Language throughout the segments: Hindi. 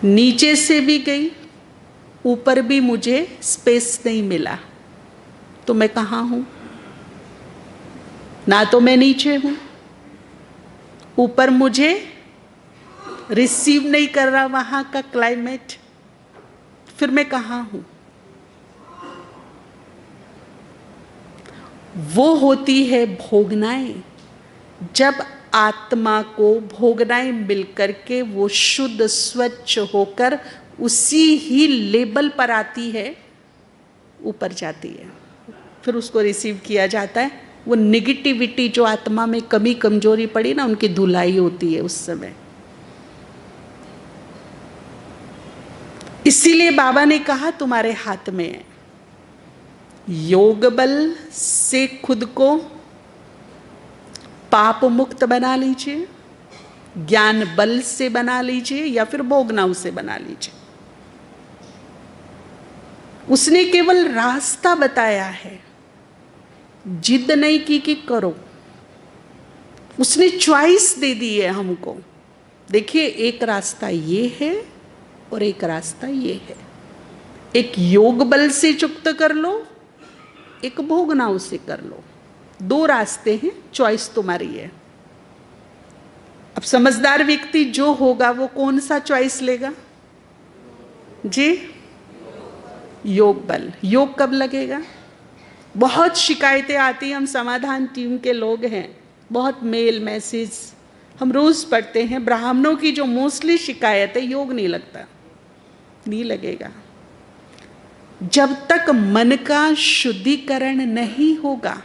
नीचे से भी गई, ऊपर भी मुझे स्पेस नहीं मिला, तो मैं कहाँ हूं? ना तो मैं नीचे हूं, ऊपर मुझे रिसीव नहीं कर रहा वहां का क्लाइमेट, फिर मैं कहाँ हूं? वो होती है भोगनाएं। जब आत्मा को भोगनाएं मिलकर के वो शुद्ध स्वच्छ होकर उसी ही लेवल पर आती है, ऊपर जाती है, फिर उसको रिसीव किया जाता है। वो निगेटिविटी जो आत्मा में कमी कमजोरी पड़ी ना, उनकी धुलाई होती है उस समय। इसीलिए बाबा ने कहा तुम्हारे हाथ में है, योग बल से खुद को पाप मुक्त बना लीजिए, ज्ञान बल से बना लीजिए, या फिर भोगनाओं से बना लीजिए। उसने केवल रास्ता बताया है, जिद नहीं की कि करो। उसने चॉइस दे दी है हमको। देखिए, एक रास्ता ये है और एक रास्ता ये है। एक योग बल से चुक्त कर लो, एक भोगनाओं से कर लो। दो रास्ते हैं, चॉइस तुम्हारी है। अब समझदार व्यक्ति जो होगा वो कौन सा चॉइस लेगा जी? योग बल। योग कब लगेगा? बहुत शिकायतें आती हैं, हम समाधान टीम के लोग हैं, बहुत मेल मैसेज हम रोज पढ़ते हैं। ब्राह्मणों की जो मोस्टली शिकायत है, योग नहीं लगता। नहीं लगेगा जब तक मन का शुद्धिकरण नहीं होगा,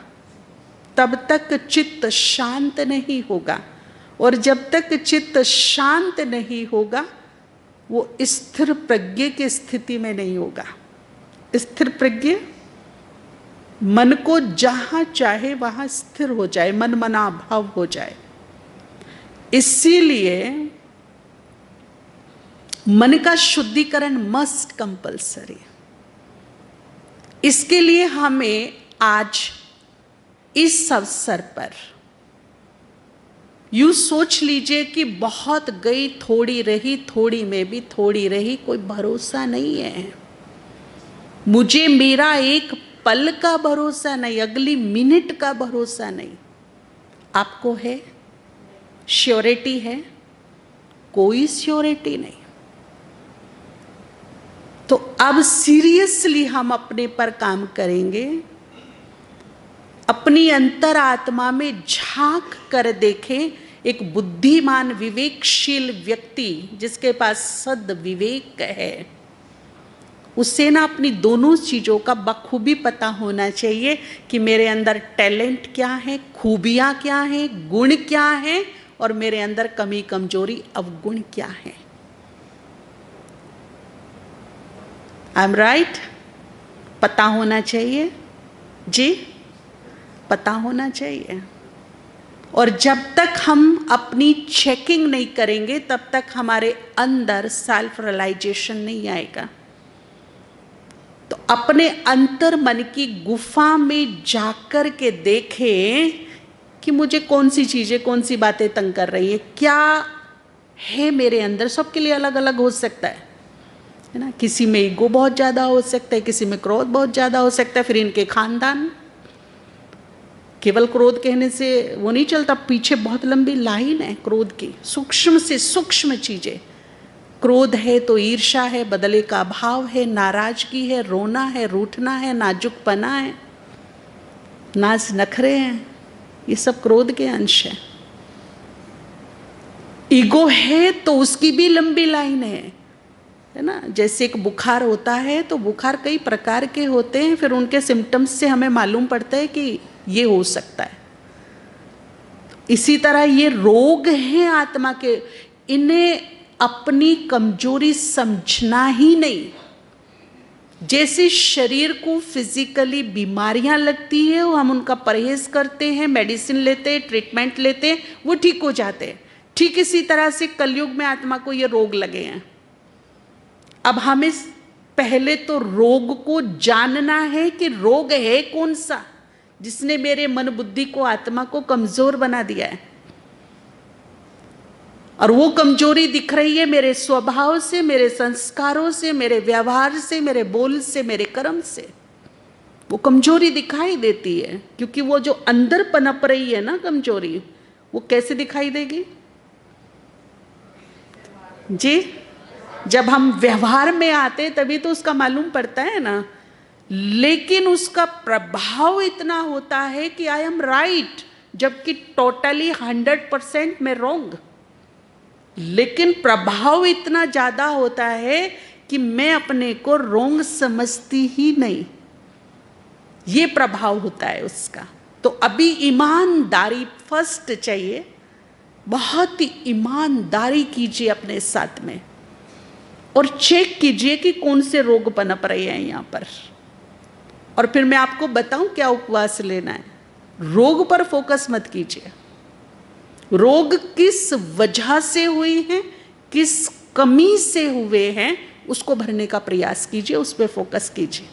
तब तक चित्त शांत नहीं होगा, और जब तक चित्त शांत नहीं होगा वो स्थिर प्रज्ञ की स्थिति में नहीं होगा। स्थिर प्रज्ञ मन को जहां चाहे वहां स्थिर हो जाए, मन मना भाव हो जाए। इसीलिए मन का शुद्धिकरण मस्ट कंपल्सरी। इसके लिए हमें आज इस अवसर पर यूं सोच लीजिए कि बहुत गई, थोड़ी रही, थोड़ी में भी थोड़ी रही, कोई भरोसा नहीं है। मुझे मेरा एक पल का भरोसा नहीं, अगली मिनट का भरोसा नहीं। आपको है? श्योरिटी है? कोई श्योरिटी नहीं। तो अब सीरियसली हम अपने पर काम करेंगे। अपनी अंतरात्मा में झांक कर देखें। एक बुद्धिमान विवेकशील व्यक्ति जिसके पास सद विवेक है, उसे ना अपनी दोनों चीजों का बखूबी पता होना चाहिए कि मेरे अंदर टैलेंट क्या है, खूबियां क्या है, गुण क्या है, और मेरे अंदर कमी कमजोरी अवगुण क्या है। I am right? पता होना चाहिए जी, पता होना चाहिए। और जब तक हम अपनी चेकिंग नहीं करेंगे, तब तक हमारे अंदर सेल्फ रियलाइजेशन नहीं आएगा। तो अपने अंतर मन की गुफा में जाकर के देखें कि मुझे कौन सी चीजें, कौन सी बातें तंग कर रही है, क्या है मेरे अंदर। सबके लिए अलग अलग हो सकता है ना। किसी में ईगो बहुत ज्यादा हो सकता है, किसी में क्रोध बहुत ज्यादा हो सकता है। फिर इनके खानदान, केवल क्रोध कहने से वो नहीं चलता, पीछे बहुत लंबी लाइन है क्रोध की, सूक्ष्म से सूक्ष्म चीजें। क्रोध है तो ईर्ष्या है, बदले का भाव है, नाराजगी है, रोना है, रूठना है, नाजुकपना है, नाज नखरे हैं, ये सब क्रोध के अंश है। ईगो है तो उसकी भी लंबी लाइन है ना। जैसे एक बुखार होता है तो बुखार कई प्रकार के होते हैं, फिर उनके सिम्टम्स से हमें मालूम पड़ता है कि ये हो सकता है। इसी तरह ये रोग हैं आत्मा के, इन्हें अपनी कमजोरी समझना ही नहीं। जैसे शरीर को फिजिकली बीमारियां लगती है, हम उनका परहेज करते हैं, मेडिसिन लेते हैं, ट्रीटमेंट लेते हैं, वो ठीक हो जाते हैं। ठीक इसी तरह से कलयुग में आत्मा को ये रोग लगे हैं। अब हमें पहले तो रोग को जानना है कि रोग है कौन सा जिसने मेरे मन बुद्धि को, आत्मा को कमजोर बना दिया है। और वो कमजोरी दिख रही है मेरे स्वभाव से, मेरे संस्कारों से, मेरे व्यवहार से, मेरे बोल से, मेरे कर्म से। वो कमजोरी दिखाई देती है, क्योंकि वो जो अंदर पनप रही है ना कमजोरी, वो कैसे दिखाई देगी जी? जब हम व्यवहार में आते तभी तो उसका मालूम पड़ता है ना। लेकिन उसका प्रभाव इतना होता है कि आई एम राइट, जबकि टोटली 100% में रॉन्ग। लेकिन प्रभाव इतना ज्यादा होता है कि मैं अपने को रॉन्ग समझती ही नहीं, ये प्रभाव होता है उसका। तो अभी ईमानदारी फर्स्ट चाहिए, बहुत ही ईमानदारी कीजिए अपने साथ में, और चेक कीजिए कि कौन से रोग पनप रहे हैं यहाँ पर। और फिर मैं आपको बताऊं क्या उपवास लेना है। रोग पर फोकस मत कीजिए, रोग किस वजह से हुई है, किस कमी से हुए हैं, उसको भरने का प्रयास कीजिए, उस पर फोकस कीजिए।